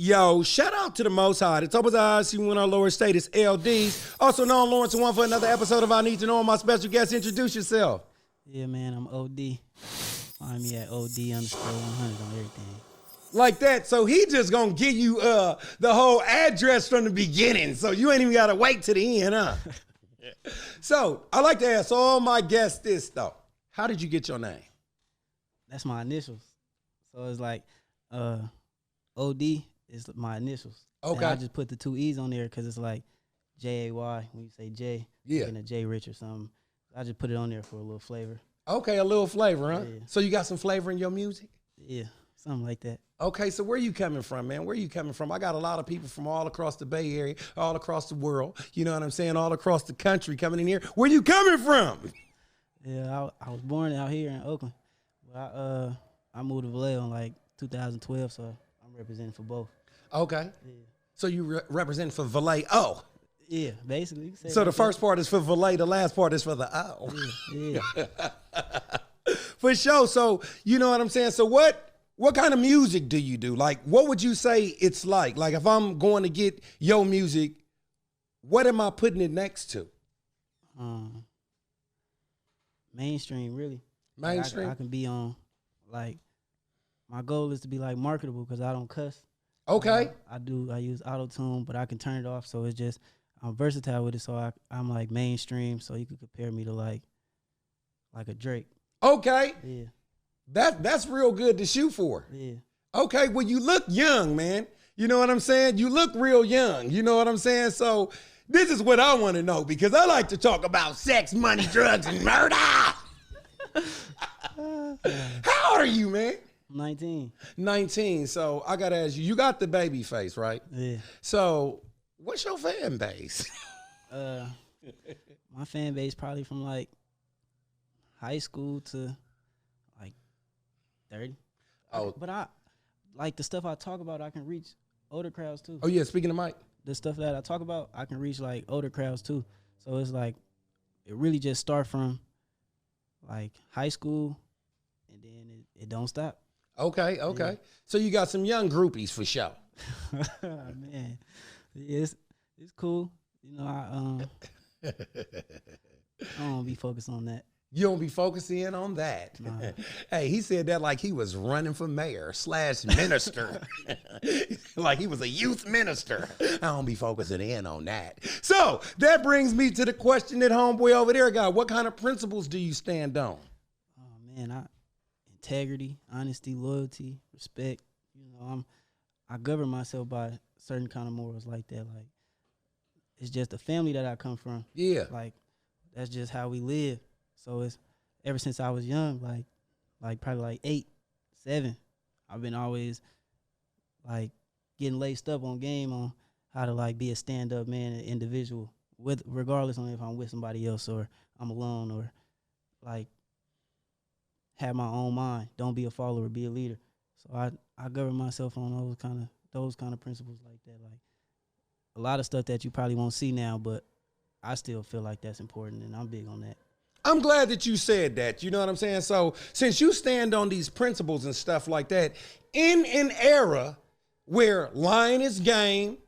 Yo, shout out to the Most High. The top of the eyes, you win our lower status, LDs. Also known Lawrence and one for another episode of I Need to Know. My special guest, introduce yourself. Yeah, man, I'm Odee. Find me at OD_100 on everything. Like that, so he just gonna give you the whole address from the beginning, so you ain't even gotta wait to the end, huh? So, I like to ask all my guests this, though. How did you get your name? That's my initials. So it's like OD is my initials. Okay. And I just put the two E's on there because it's like J-A-Y. When you say J, yeah, and a J Rich or something. I just put it on there for a little flavor. Okay, a little flavor, huh? Yeah. So you got some flavor in your music? Yeah, something like that. Okay, so where you coming from, man? Where you coming from? I got a lot of people from all across the Bay Area, all across the world, you know what I'm saying, all across the country coming in here. Where you coming from? Yeah, I was born out here in Oakland. But I moved to Vallejo in like 2012, so I'm representing for both. Okay. Yeah. So you represent for Vallejo. Yeah, basically. So the first part is for Vallejo, the last part is for the O. Yeah. For sure. So, you know what I'm saying? So what kind of music do you do? Like, what would you say it's like? Like, if I'm going to get your music, what am I putting it next to? Mainstream, really. Mainstream? Like I can be on, like, my goal is to be, like, marketable because I don't cuss. Okay. I use auto-tune, but I can turn it off, so it's just, I'm versatile with it, so I'm, like, mainstream, so you could compare me to, like a Drake. Okay. Yeah. That's real good to shoot for. Yeah. Okay, well, you look young, man. You know what I'm saying? You look real young. You know what I'm saying? So this is what I want to know because I like to talk about sex, money, drugs, and murder. How are you, man? 19. 19. So I got to ask you, you got the baby face, right? Yeah. So what's your fan base? My fan base probably from, like, high school to, like, 30. Oh. But I, like, the stuff I talk about, I can reach older crowds, too. Oh, yeah, speaking of Mike. The stuff that I talk about, I can reach, like, older crowds, too. So it's, like, it really just start from, like, high school, and then it don't stop. Okay. Yeah. So you got some young groupies for sure. Man, yeah, it's cool. You know, I don't be focused on that. You don't be focusing on that. Nah. Hey, he said that like he was running for mayor / minister. Like he was a youth minister. I don't be focusing in on that. So that brings me to the question that homeboy over there got. What kind of principles do you stand on? Oh, man, integrity, honesty, loyalty, respect. You know, I govern myself by certain kind of morals like that. Like, it's just the family that I come from. Yeah. Like, that's just how we live. So it's ever since I was young, like probably like 8, 7, I've been always like getting laced up on game on how to like be a stand-up man, an individual, regardless on if I'm with somebody else or I'm alone or like have my own mind. Don't be a follower, be a leader. So I govern myself on those kind of principles like that. Like a lot of stuff that you probably won't see now, but I still feel like that's important, and I'm big on that. I'm glad that you said that. You know what I'm saying? So since you stand on these principles and stuff like that, in an era where lying is game,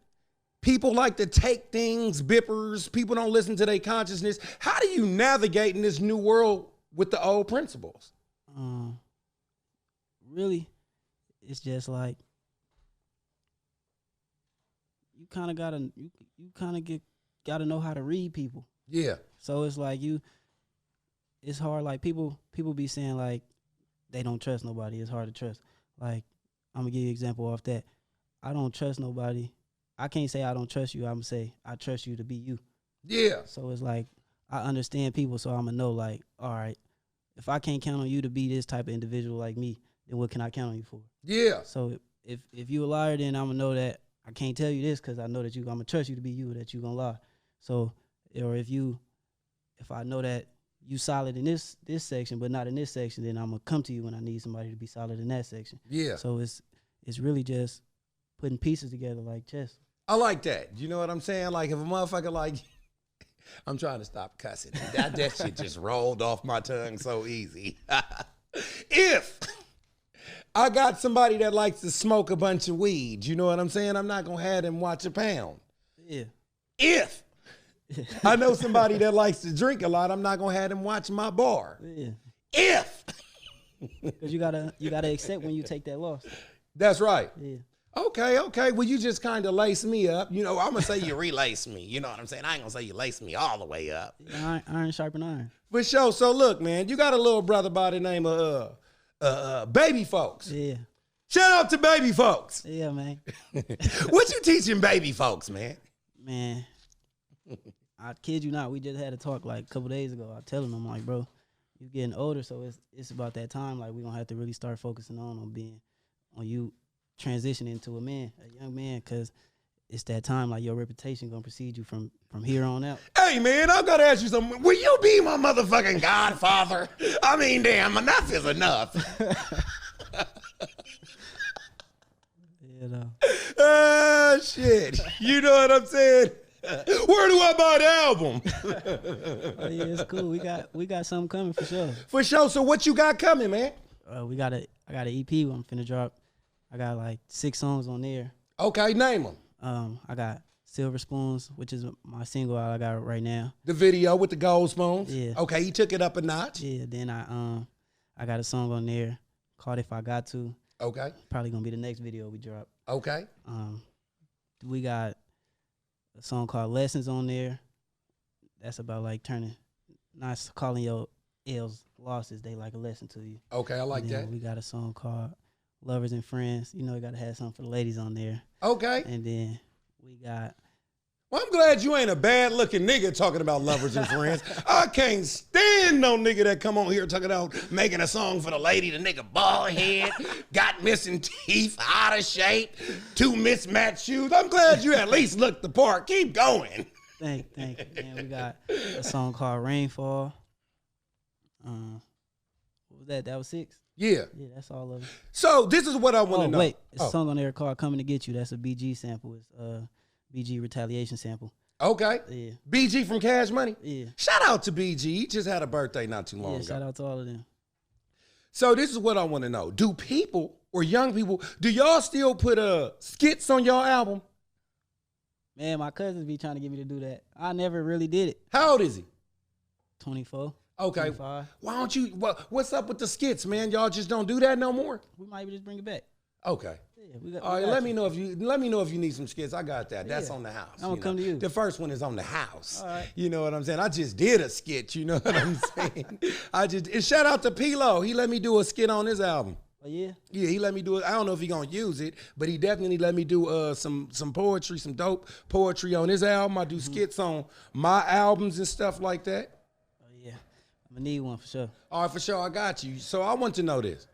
people like to take things, bippers, people don't listen to their consciousness, how do you navigate in this new world with the old principles? Really, it's just like you kind of gotta know how to read people. Yeah. So it's like it's hard. Like people be saying like they don't trust nobody. It's hard to trust. Like I'm gonna give you an example off that. I don't trust nobody. I can't say I don't trust you. I'm gonna say I trust you to be you. Yeah. So it's like I understand people, so I'm gonna know like, all right, if I can't count on you to be this type of individual like me, then what can I count on you for? Yeah. So if you a liar, then I'm gonna know that I can't tell you this because I know that I'm gonna trust you to be you, that you gonna lie. So or if I know that you solid in this section, but not in this section, then I'm gonna come to you when I need somebody to be solid in that section. Yeah. So it's really just putting pieces together like chess. I like that. You know what I'm saying? Like if a motherfucker like, I'm trying to stop cussing. That shit just rolled off my tongue so easy. If I got somebody that likes to smoke a bunch of weed. You know what I'm saying? I'm not gonna have them watch a pound. Yeah. If I know somebody that likes to drink a lot, I'm not gonna have them watch my bar. Yeah. If Because you gotta accept when you take that loss. that's right. Yeah. Okay. Well, you just kind of lace me up. You know, I'm gonna say you relace me. You know what I'm saying? I ain't gonna say you lace me all the way up. Iron sharpen iron. For sure. So look, man, you got a little brother by the name of Baby Folks. Yeah. Shout out to Baby Folks. Yeah, man. What you teaching baby folks, man? Man, I kid you not. We just had a talk like a couple days ago. I telling them like, bro, you getting older, so it's about that time. Like we gonna have to really start focusing on you transitioning to a young man, because it's that time. Like your reputation gonna precede you from here on out. Hey, man, I've got to ask you something. Will you be my motherfucking godfather? I mean, damn, enough is enough. You know. Shit. You know what I'm saying? Where do I buy the album? Oh yeah, it's cool. We got something coming for sure. For sure. So what you got coming, man? I got an EP I'm finna drop. I got like 6 songs on there. Okay, name them. I got Silver Spoons, which is my single I got right now. The video with the gold spoons? Yeah. Okay, he took it up a notch. Yeah, then I got a song on there called If I Got To. Okay. Probably gonna be the next video we drop. Okay. We got a song called Lessons on there. That's about like not calling your L's losses. They like a lesson to you. Okay, I like that. We got a song called Lovers and Friends. You know, you gotta have something for the ladies on there. Okay. And then we got. Well, I'm glad you ain't a bad-looking nigga talking about lovers and friends. I can't stand no nigga that come on here talking about making a song for the lady. The nigga bald head, got missing teeth, out of shape, 2 mismatched shoes. I'm glad you at least looked the part. Keep going. Thank you. And we got a song called Rainfall. What was that? That was 6? Yeah. Yeah, that's all of it. So this is what I want to know. Wait, it's a song on there called Coming to Get You. That's a BG sample. It's BG Retaliation sample. Okay. Yeah. BG from Cash Money? Yeah. Shout out to BG. He just had a birthday not too long ago. Shout out to all of them. So this is what I want to know. Do people or young people, do y'all still put skits on y'all album? Man, my cousins be trying to get me to do that. I never really did it. How old is he? 24. Okay. 25. Why don't you, what's up with the skits, man? Y'all just don't do that no more? We might just bring it back. Okay. Yeah, all right, let me know if you need some skits. I got that. That's on the house. I'm gonna come to you. The first one is on the house. All right. You know what I'm saying? I just did a skit. You know what I'm saying? And shout out to P-Lo. He let me do a skit on his album. Oh yeah. Yeah, he let me do it. I don't know if he gonna use it, but he definitely let me do some poetry, some dope poetry on his album. I do skits on my albums and stuff like that. Oh yeah. I'm gonna need one for sure. All right, for sure. I got you. So I want to know this.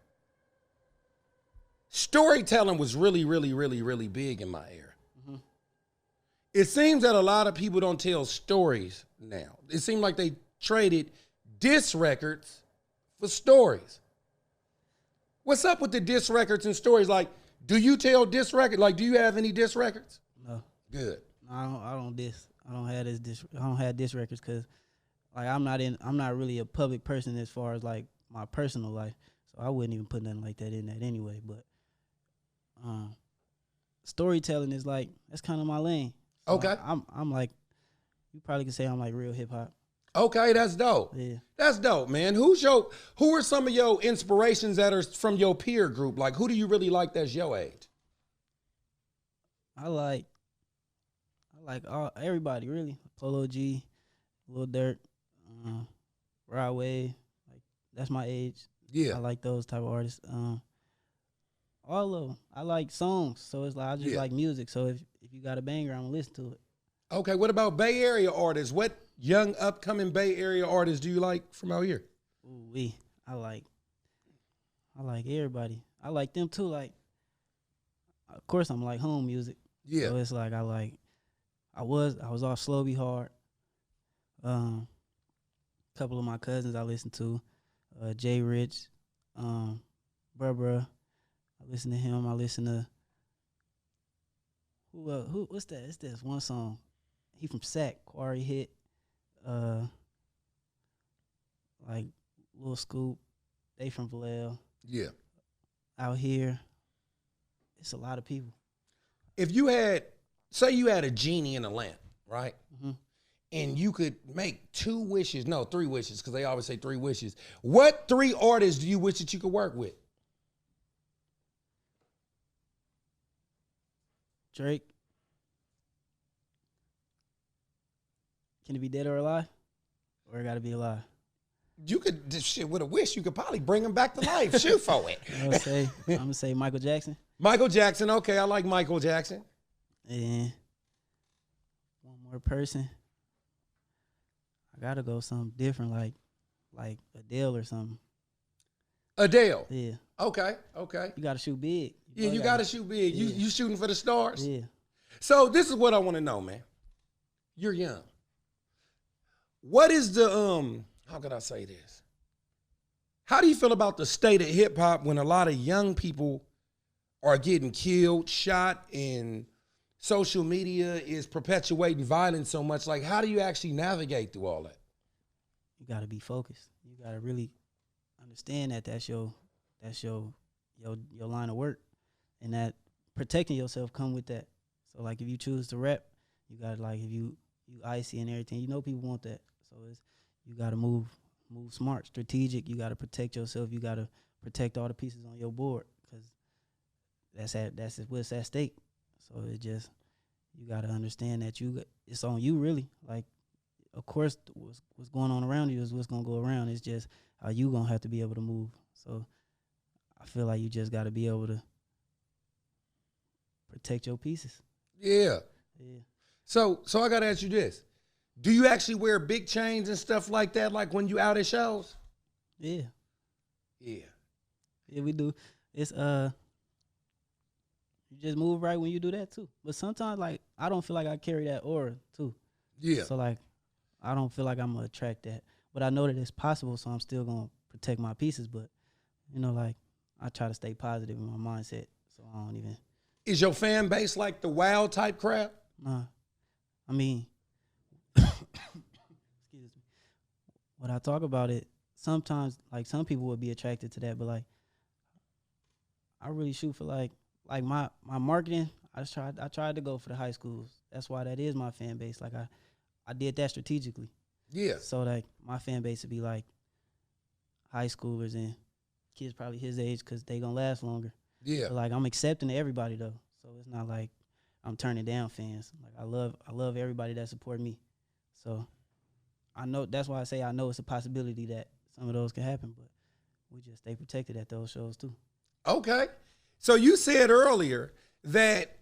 Storytelling was really, really, really, really big in my era. Mm-hmm. It seems that a lot of people don't tell stories now. It seemed like they traded diss records for stories. What's up with the diss records and stories? Like, do you tell diss records? Like, do you have any diss records? No. Good. No, I don't diss. I don't have diss records because, like, I'm not really a public person as far as like my personal life. So I wouldn't even put nothing like that in that anyway. But storytelling is like, that's kind of my lane. So okay. I'm like, you probably could say I'm like real hip hop. Okay, that's dope. Yeah. That's dope, man. Who are some of your inspirations that are from your peer group? Like, who do you really like that's your age? I like everybody really. Polo G, Lil Durk, Rod Wave. Like, that's my age. Yeah. I like those type of artists. All of them. I like songs, so it's like I just like music. So if you got a banger, I'm gonna listen to it. Okay, what about Bay Area artists? What young upcoming Bay Area artists do you like from out here? Ooh, I like everybody. I like them too. Like, of course, I'm like home music. Yeah. So it's like I was off Slow Be Hard. Couple of my cousins I listened to, Jay Rich, Bruh. I listen to him. I listen to what's that? It's this one song. He from Sac, Quarry Hit, like Lil Scoop. They from Vallejo. Yeah. out here, it's a lot of people. If you had, say you had a genie in a lamp, right? Mm-hmm. And you could make 3 wishes, because they always say 3 wishes. What 3 artists do you wish that you could work with? Drake. Can it be dead or alive? Or it got to be alive? You could, shit, with a wish, you could probably bring him back to life. Shoot for it. I'm gonna say Michael Jackson. Michael Jackson. Okay, I like Michael Jackson. And one more person. I gotta go something different, like Adele or something. Adele. Yeah. Okay. You gotta shoot big. Yeah, you gotta shoot big. Yeah. You shooting for the stars? Yeah. So this is what I want to know, man. You're young. What is the how could I say this? How do you feel about the state of hip hop when a lot of young people are getting killed, shot, and social media is perpetuating violence so much? Like, how do you actually navigate through all that? You gotta be focused. You gotta really understand that that's your line of work, and that protecting yourself come with that. So like if you choose to rap, you gotta, like, if you icy and everything, you know people want that. So you gotta move smart, strategic. You gotta protect yourself. You gotta protect all the pieces on your board, because that's what's at stake. So it just, you gotta understand that it's on you, really. Like, of course, what's going on around you is what's gonna go around. It's just how you gonna have to be able to move. So I feel like you just gotta be able to protect your pieces. Yeah. Yeah. So I gotta ask you this. Do you actually wear big chains and stuff like that, like when you out at shows? Yeah. Yeah. Yeah, we do. It's you just move right when you do that too. But sometimes, like, I don't feel like I carry that aura too. Yeah. So like, I don't feel like I'm gonna attract that. But I know that it's possible, so I'm still gonna protect my pieces. But like, I try to stay positive in my mindset, so I don't even. Is your fan base like the wild type crap? Nah. I mean, excuse me. When I talk about it, sometimes, like, some people would be attracted to that, but like, I really shoot for like my marketing. I tried to go for the high schools. That's why that is my fan base. Like, I did that strategically. Yeah. So like, my fan base would be like high schoolers and kids probably his age, because they gonna last longer. Yeah. But like, I'm accepting everybody though, so it's not like I'm turning down fans. Like, I love everybody that support me. So I know, that's why I say I know it's a possibility that some of those can happen, but we just stay protected at those shows too. Okay. So you said earlier that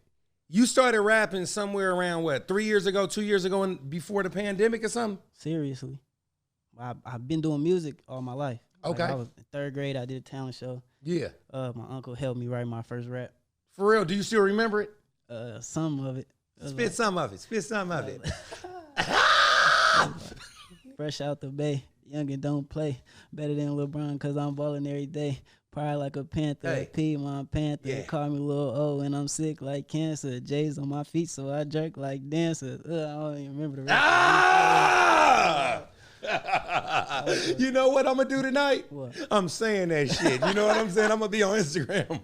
you started rapping somewhere around, what, 3 years ago, 2 years ago, and before the pandemic or something? Seriously. I've been doing music all my life. Okay. Like, I was in 3rd grade, I did a talent show. Yeah. My uncle helped me write my first rap. For real, do you still remember it? Some of it. Spit some of it. Spit some of it. Fresh out the bay, young and don't play. Better than LeBron, cause I'm balling every day. Probably like a panther, Hey. Piedmont Panther. Yeah. Call me Lil O, and I'm sick like cancer. J's on my feet, so I jerk like dancers. I don't even remember the rest. Ah! You know what I'm gonna do tonight? What? I'm saying that shit. You know what I'm saying? I'm gonna be on Instagram.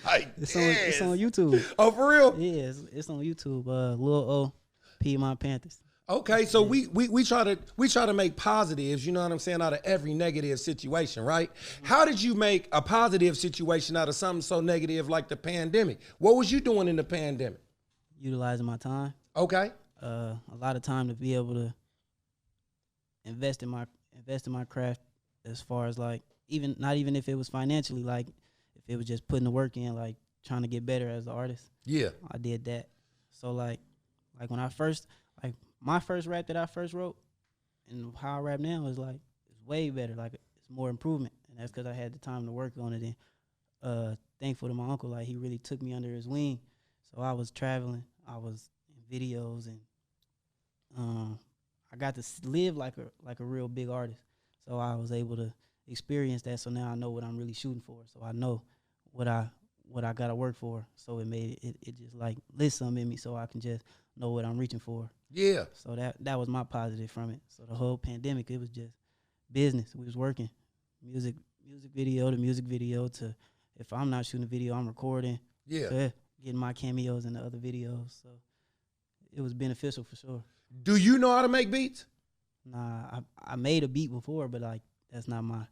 Like, It's this. on YouTube. Oh, for real? Yeah, it's on YouTube. Lil O, Piedmont Panthers. Okay, so we try to make positives, you know what I'm saying, out of every negative situation, right? How did you make a positive situation out of something so negative like the pandemic? What was you doing in the pandemic? Utilizing my time. Okay. A lot of time to be able to invest in my craft, as far as like, not even if it was financially, like if it was just putting the work in, like trying to get better as an artist. Yeah. I did that. So like when I first, like, my first rap that I first wrote and how I rap now is like, it's way better. Like, it's more improvement. And that's because I had the time to work on it. And thankful to my uncle, like, he really took me under his wing. So I was traveling, I was in videos, and I got to live like a real big artist. So I was able to experience that. So now I know what I'm really shooting for. So I know what I gotta work for. So it made it just like lit something in me, so I can just know what I'm reaching for. Yeah. So that was my positive from it. So the whole pandemic, it was just business. We was working, music video to music video to if I'm not shooting a video, I'm recording. Yeah. Getting my cameos in the other videos. So it was beneficial for sure. Do you know how to make beats? Nah, I made a beat before, but like that's not my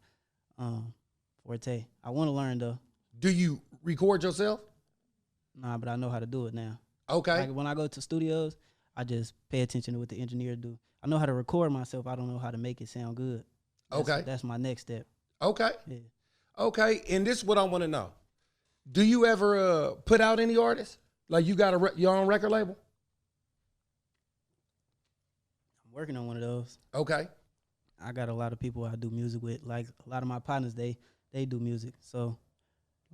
forte. I want to learn though. Do you record yourself? Nah, but I know how to do it now. Okay. Like when I go to studios, I just pay attention to what the engineer do. I know how to record myself. I don't know how to make it sound good. That's my next step. Okay. Yeah. Okay. And this is what I want to know. Do you ever put out any artists? Like you got your own record label? I'm working on one of those. Okay. I got a lot of people I do music with. Like a lot of my partners, they do music. So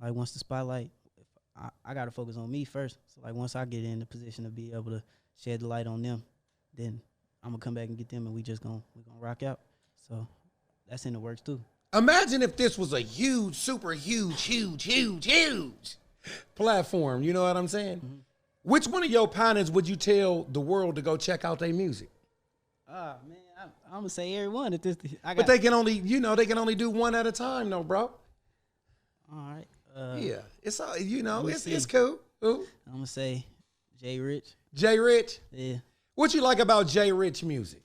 like once the spotlight, I got to focus on me first. So like once I get in the position to be able to shed the light on them, then I'm gonna come back and get them, and we gonna rock out. So that's in the works too. Imagine if this was a huge, super huge platform. You know what I'm saying? Mm-hmm. Which one of your partners would you tell the world to go check out their music? Man, I'm gonna say everyone at this. But they can only, they can only do one at a time, though, bro. All right. Yeah, it's all, it's cool. Who? I'm gonna say Jay Rich. Jay Rich. Yeah. What you like about Jay Rich music?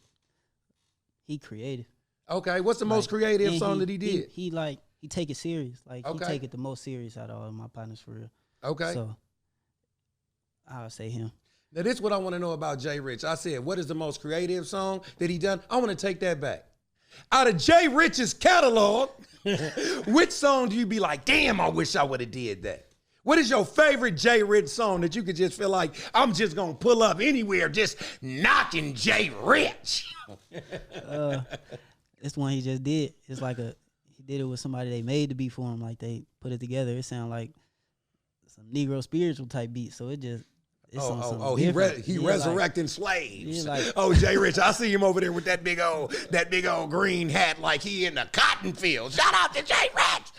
He creative. Okay, what's the most creative song that he did? He take it serious. Like he take it the most serious out of all of my partners for real. Okay. So I would say him. Now this is what I want to know about Jay Rich. I said, what is the most creative song that he done? I want to take that back. Out of Jay Rich's catalog, which song do you be like, damn, I wish I would have did that? What is your favorite Jay Rich song that you could just feel like, I'm just going to pull up anywhere, just knocking Jay Rich? This one he just did. It's like he did it with somebody they made the beat for him. Like they put it together. It sound like some Negro spiritual type beat. So it's he resurrecting slaves. Jay Rich, I see him over there with that big old green hat, like he in the cotton field. Shout out to Jay Rich.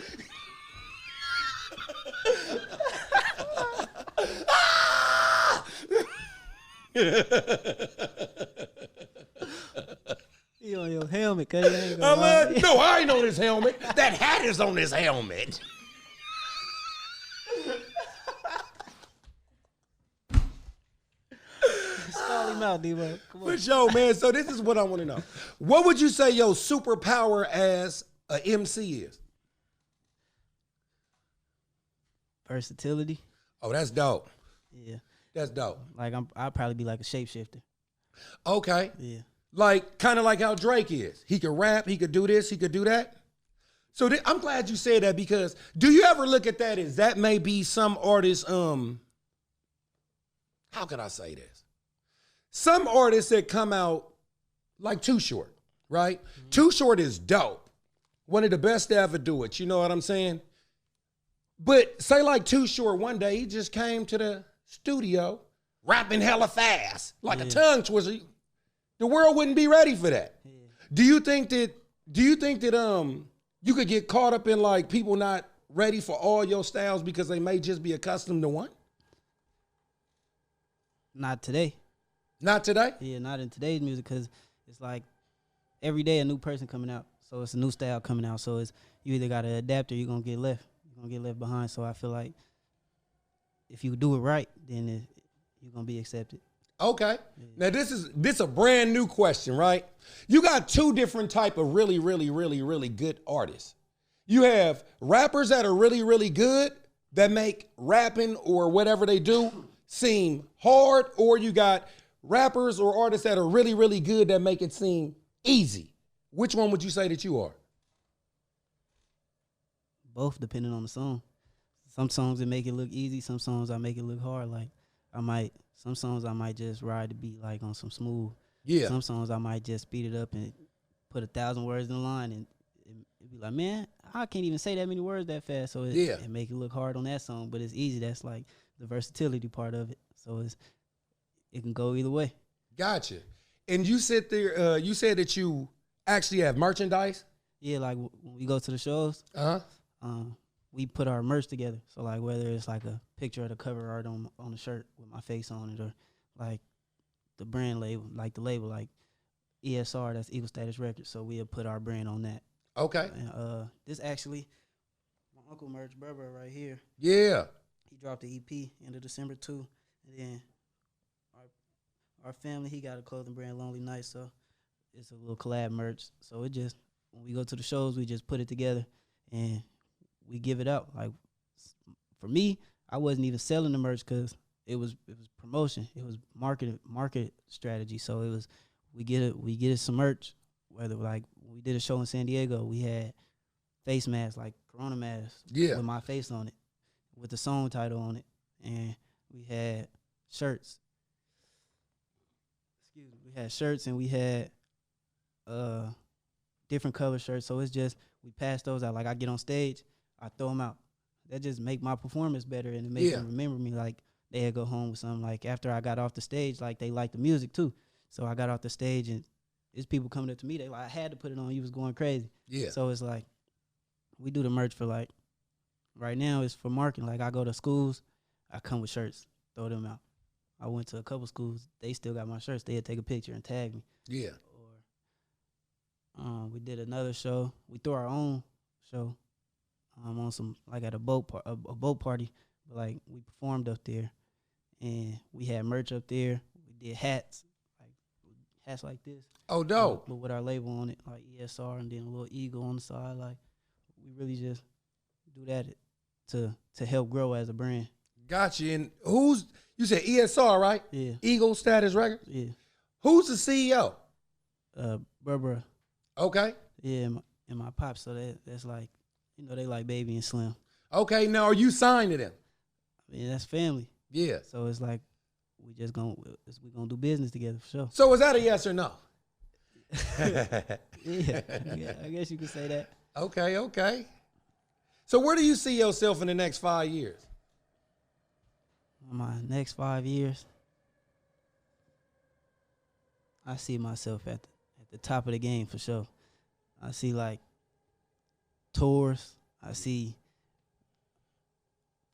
You on your helmet, cuz you ain't gonna lie. No, I ain't on his helmet. That hat is on his helmet. Call him out, D-Bo. Come on. For sure, man. So this is what I want to know. What would you say your superpower as a MC is? Versatility. Oh, that's dope. Yeah. That's dope. Like I'd probably be like a shapeshifter. Okay. Yeah. Like kind of like how Drake is. He could rap, he could do this, he could do that. So I'm glad you said that, because do you ever look at that as that may be some artists, how can I say this? Some artists that come out like Too Short, right? Mm-hmm. Too Short is dope. One of the best to ever do it. You know what I'm saying? But say like Too Short, one day he just came to the studio rapping hella fast, like a tongue twister. The world wouldn't be ready for that. Yeah. Do you think that you could get caught up in like people not ready for all your styles because they may just be accustomed to one? Not today. Not today? Yeah, not in today's music, because it's like every day a new person coming out. So it's a new style coming out. So it's you either got to adapt or you're going to get left. You're going to get left behind. So I feel like if you do it right, then you're going to be accepted. Okay. Yeah. Now this a brand new question, right? You got two different type of really, really, really, really good artists. You have rappers that are really, really good that make rapping or whatever they do seem hard, or you got rappers or artists that are really, really good that make it seem easy. Which one would you say that you are? Both, depending on the song. Some songs that make it look easy, some songs I make it look hard. Like some songs I might just ride the beat like on some smooth. Yeah. Some songs I might just speed it up and put 1,000 words in the line, and it'd be like, man, I can't even say that many words that fast. So it make it look hard on that song, but it's easy. That's like the versatility part of it. So it can go either way. Gotcha. And you said that you actually have merchandise? Yeah, like when we go to the shows, we put our merch together. So like whether it's like a picture of the cover art on the shirt with my face on it, or like the brand label, like the label, like ESR, that's Eagle Status Records. So we'll put our brand on that. Okay. And this actually, my uncle merch, Berber, right here. Yeah. He dropped the EP end of December too, and then our family, he got a clothing brand, Lonely Night, so it's a little collab merch. So it just when we go to the shows, we just put it together and we give it out. Like for me, I wasn't even selling the merch because it was promotion. It was market strategy. So it was we get it some merch. Whether like when we did a show in San Diego, we had face masks like Corona masks with my face on it, with the song title on it, and we had shirts. Excuse me, we had shirts and we had different color shirts. So it's just we pass those out. Like I get on stage, I throw them out. That just make my performance better and it makes them remember me. Like they'd go home with something. Like after I got off the stage, like they liked the music too. So I got off the stage and there's people coming up to me. They like, I had to put it on. You was going crazy. Yeah. So it's like we do the merch for like right now. It's for marketing. Like I go to schools, I come with shirts, throw them out. I went to a couple schools. They still got my shirts. They'd take a picture and tag me. Yeah. Or we did another show. We threw our own show. On some like at a boat party, but like we performed up there, and we had merch up there. We did hats like this. Oh, dope! With our label on it, like ESR, and then a little eagle on the side. Like we really just do that to help grow as a brand. Gotcha. And you said ESR, right? Yeah. Eagle Status Records. Yeah. Who's the CEO? Barbara. Okay. Yeah, and my pops. So that's like. You know, they like Baby and Slim. Okay, now are you signed to them? I mean, that's family. Yeah. So it's like we gonna do business together for sure. So is that a yes or no? yeah, I guess you could say that. Okay. So where do you see yourself in the next 5 years? My next 5 years, I see myself at the top of the game for sure. I see like tours. I see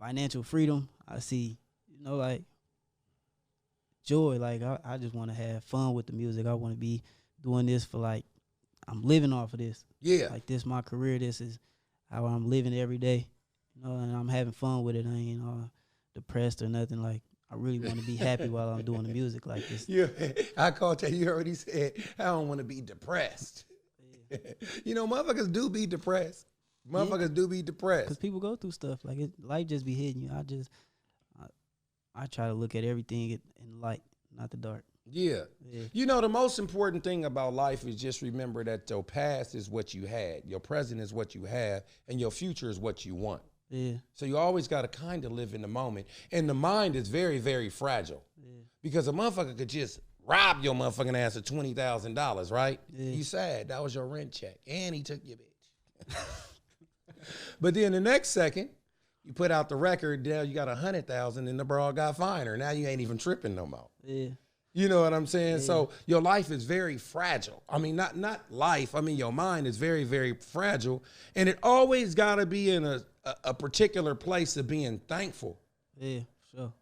financial freedom. I see, like joy. Like I just want to have fun with the music. I want to be doing this for like I'm living off of this. Yeah. Like this my career. This is how I'm living every day. And I'm having fun with it. I ain't depressed or nothing. Like I really want to be happy while I'm doing the music like this. Yeah. I called that. You already said I don't want to be depressed. Motherfuckers do be depressed. Motherfuckers do be depressed. Because people go through stuff. Like, life just be hitting you. I try to look at everything in light, not the dark. Yeah. The most important thing about life is just remember that your past is what you had, your present is what you have, and your future is what you want. Yeah. So you always got to kind of live in the moment. And the mind is very, very fragile. Yeah. Because a motherfucker could just rob your motherfucking ass of $20,000, right? Yeah. You sad. That was your rent check. And he took your bitch. But then the next second, you put out the record, now you got 100,000 and the broad got finer. Now you ain't even tripping no more. Yeah. You know what I'm saying? Yeah. So your life is very fragile. I mean, not life. I mean, your mind is very, very fragile. And it always got to be in a particular place of being thankful. Yeah, sure.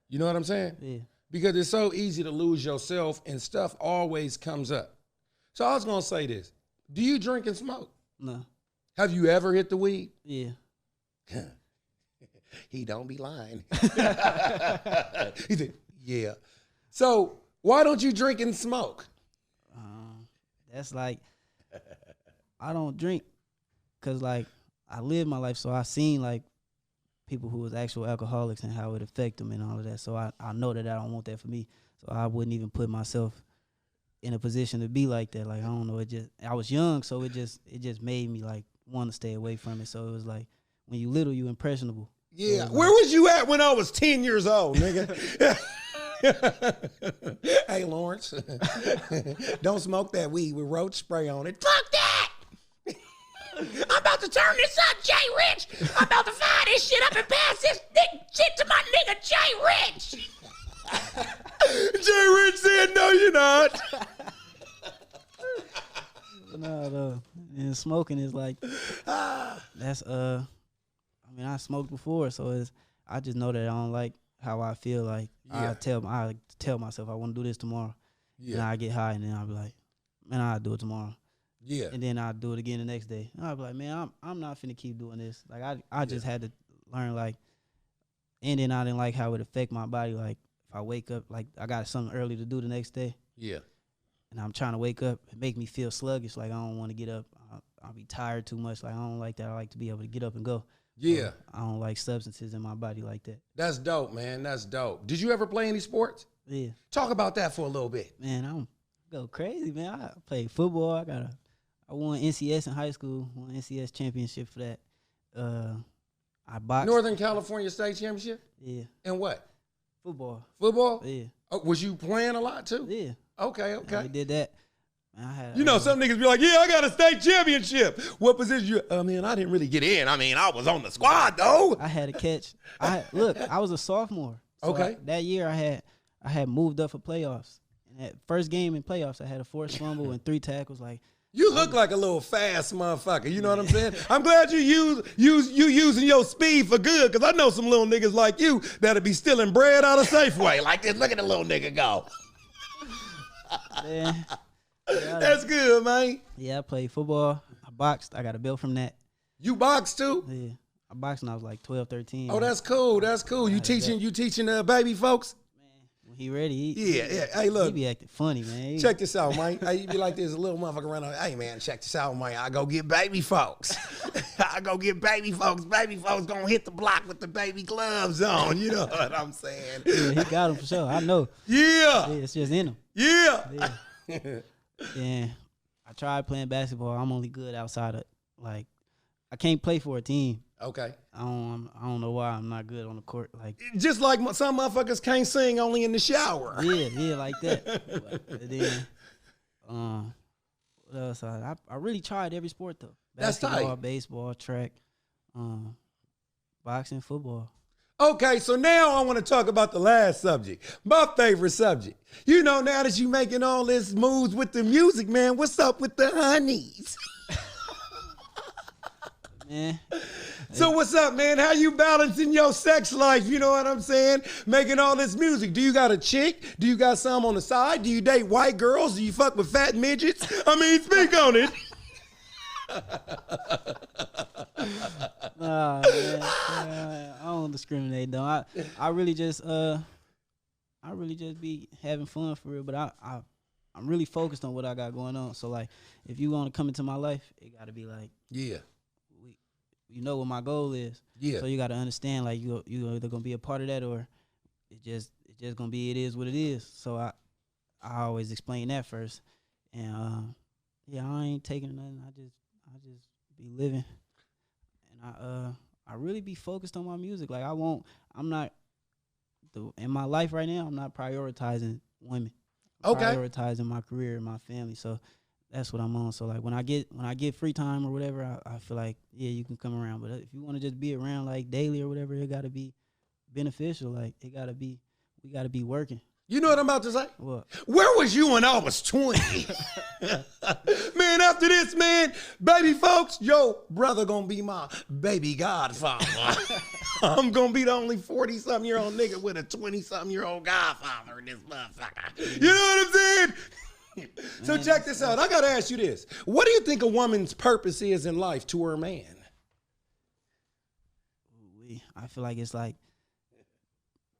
You know what I'm saying? Yeah. Because it's so easy to lose yourself and stuff always comes up. So I was going to say this. Do you drink and smoke? No. Have you ever hit the weed? Yeah. He don't be lying. He said, yeah. So why don't you drink and smoke? That's like, I don't drink because like I live my life. So I seen like people who was actual alcoholics and how it affect them and all of that. So I know that I don't want that for me. So I wouldn't even put myself in a position to be like that. Like, I don't know. I was young. So it just made me like want to stay away from it. So it was like, when you little, you impressionable. Yeah. Where was you at when I was 10 years old, nigga? Hey, Lawrence, don't smoke that weed with roach spray on it. Fuck that! I'm about to turn this up, Jay Rich. I'm about to fire this shit up and pass this shit to my nigga, Jay Rich. Jay Rich said, no, you're not. No. And smoking is like, that's, I mean, I smoked before, so I just know that I don't like how I feel. Like, yeah. I tell myself I want to do this tomorrow. Yeah. And I get high, and then I'll be like, man, I'll do it tomorrow. Yeah. And then I'll do it again the next day. And I'll be like, man, I'm not finna keep doing this. Like I just had to learn like, and then I didn't like how it affect my body. Like if I wake up, like I got something early to do the next day. Yeah. And I'm trying to wake up, it make me feel sluggish. Like I don't want to get up. I'll be tired too much. Like I don't like that. I like to be able to get up and go. Yeah. So I don't like substances in my body like that. That's dope, man. That's dope. Did you ever play any sports? Yeah. Talk about that for a little bit. Man, I'm go crazy, man. I played football. I won NCS in high school. Won NCS championship for that. I boxed. Northern California State Championship? Yeah. And what? Football. Football? Yeah. Oh, was you playing a lot too? Yeah. Okay. We did that. Man, I had, You know, some niggas be like, yeah, I got a state championship. What position you? I mean, I didn't really get in. I mean, I was on the squad though. I had a catch. Look, I was a sophomore. So Okay. that year I had moved up for playoffs. And that first game in playoffs, I had a forced fumble and 3 tackles. Like You look like a little fast motherfucker. You know what I'm saying? I'm glad you using your speed for good, because I know some little niggas like you that'll be stealing bread out of Safeway. Like this. Look at the little nigga go. man, That's good, man. yeah, I played football. I boxed. I got a belt from that. You box too? Yeah. I boxed when I was like 12, 13. Oh, that's cool. That's cool. You teaching baby folks? When he ready, Yeah. Hey, he look. be acting funny, man. Check this out, man. Hey, you be like this little motherfucker around. Hey, man, check this out, man. I go get baby folks. I go get baby folks. Baby folks gonna hit the block with the baby gloves on. You know what I'm saying? Yeah, he got him for sure. I know. Yeah. Yeah, it's just in him. Yeah. Yeah. I tried playing basketball. I'm only good outside of, like, I can't play for a team. Okay. I don't know why I'm not good on the court. Like, Just like some motherfuckers can't sing only in the shower. yeah, like that. But then, what else? I really tried every sport though. That's Basketball, tight. baseball, track, boxing, football. Okay, so now I want to talk about the last subject, my favorite subject. You know, now that you making all this moves with the music, man, what's up with the honeys? Man, So what's up, man? How you balancing your sex life? You know what I'm saying? Making all this music. Do you got a chick? Do you got some on the side? Do you date white girls? Do you fuck with fat midgets? I mean, speak on it. nah, man. I don't discriminate though. I really just be having fun for real. But I'm really focused on what I got going on. So like, if you want to come into my life, it got to be like, Yeah. you know what my goal is. Yeah. So you got to understand, like, you either gonna be a part of that or it just gonna be, it is what it is. So I always explain that first. And yeah, I ain't taking nothing. I just be living. And I really be focused on my music. Like in my life right now, I'm not prioritizing women. I'm Okay. prioritizing my career and my family. So that's what I'm on. So like when I get free time or whatever, I feel like, yeah, you can come around. But if you want to just be around like daily or whatever, it gotta be beneficial. Like we gotta be working. You know what I'm about to say? What? Where was you when I was 20? Man, after this, man, baby folks, yo, brother gonna be my baby godfather. I'm gonna be the only 40-something-year-old nigga with a 20-something-year-old godfather in this motherfucker. You know what I'm saying? So check this out. I gotta ask you this. What do you think a woman's purpose is in life to her man? I feel like it's like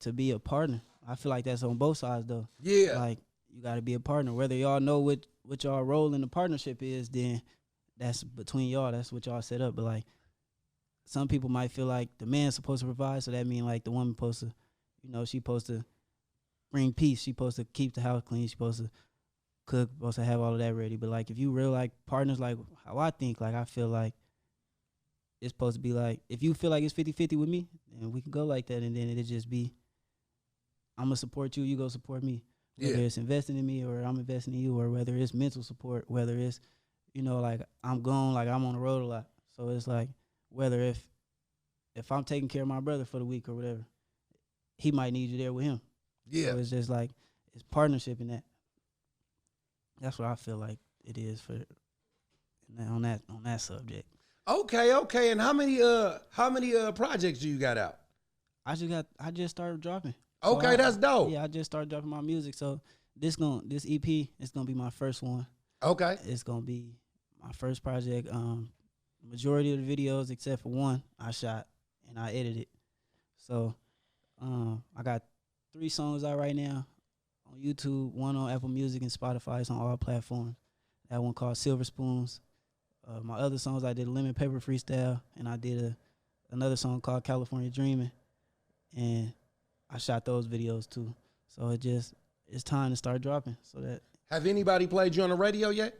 to be a partner. I feel like that's on both sides though. Yeah. Like you got to be a partner. Whether y'all know what y'all role in the partnership is, then that's between y'all. That's what y'all set up. But like some people might feel like the man's supposed to provide, so that mean like the woman supposed to, she supposed to bring peace. She supposed to keep the house clean. She supposed to cook. Supposed to have all of that ready. But like if you real like partners, like how I think, like I feel like it's supposed to be like, if you feel like it's 50-50 with me, then we can go like that, and then it'll just be, I'm going to support you, you go support me. Whether it's investing in me or I'm investing in you, or whether it's mental support, whether it's, like I'm gone, like I'm on the road a lot. So it's like, whether if I'm taking care of my brother for the week or whatever, he might need you there with him. Yeah. So it's just like, it's partnership in that. That's what I feel like it is for on that subject. Okay. And how many projects do you got out? I just started dropping. Okay, that's dope. Yeah, I just started dropping my music. So this EP is gonna be my first one. Okay. It's gonna be my first project. Majority of the videos, except for one, I shot and I edited. So I got 3 songs out right now on YouTube, 1 on Apple Music and Spotify. It's on all platforms. That one called Silver Spoons. My other songs, I did a Lemon Pepper freestyle, and I did another song called California Dreaming, and I shot those videos too. So it's time to start dropping. So that. Have anybody played you on the radio yet?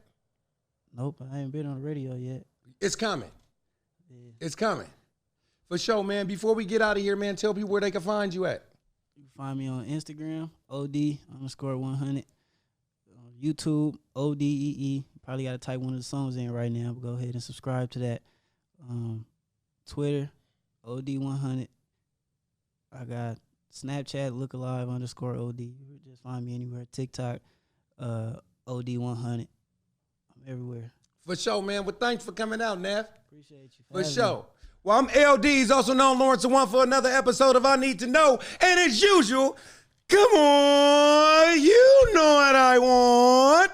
Nope, I haven't been on the radio yet. It's coming. Yeah. It's coming. For sure, man. Before we get out of here, man, tell people where they can find you at. You can find me on Instagram, Odee_100. YouTube, ODEE. Probably got to type one of the songs in right now, but go ahead and subscribe to that. Twitter, OD100. I got Snapchat, lookalive_OD. Just find me anywhere. TikTok, OD100. I'm everywhere. For sure, man. Well, thanks for coming out, Neff. Appreciate you. For sure. Well, I'm LD's, also known Lawrence the One, for another episode of I Need to Know. And as usual, come on, you know what I want.